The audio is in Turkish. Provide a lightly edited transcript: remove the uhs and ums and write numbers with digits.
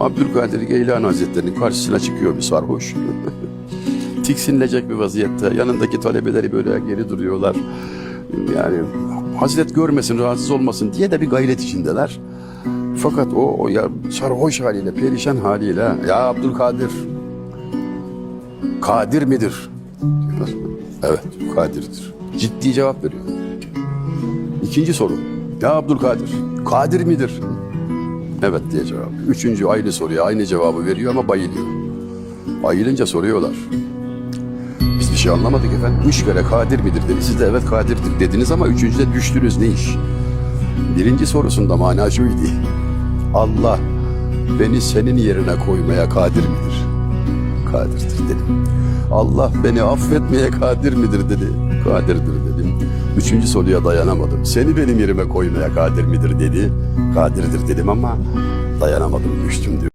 Abdülkadir Geylani Hazretleri'nin karşısına çıkıyor bir sarhoş. Tiksinilecek bir vaziyette. Yanındaki talebeleri böyle geri duruyorlar. Yani Hazret görmesin, rahatsız olmasın diye de bir gayret içindeler. Fakat o ya sarhoş haliyle, perişan haliyle, ya Abdülkadir, kadir midir? Evet, kadirdir. Ciddi cevap veriyor. İkinci soru, ya Abdülkadir, kadir midir? Evet diye cevap. Üçüncü aynı soruya aynı cevabı veriyor ama bayılıyor. Bayılınca soruyorlar. Biz bir şey anlamadık efendim. 3 kere kadir midir dedi. Siz de evet kadirdir dediniz ama üçüncüde düştünüz, ne iş? Birinci sorusunda mana şuydu. Allah beni senin yerine koymaya kadir midir? Kadirdir dedim. Allah beni affetmeye kadir midir dedi. Kadirdir dedim. Üçüncü soruya dayanamadım. Seni benim yerime koymaya kadir midir dedi. Kadirdir dedim ama dayanamadım, düştüm diyor.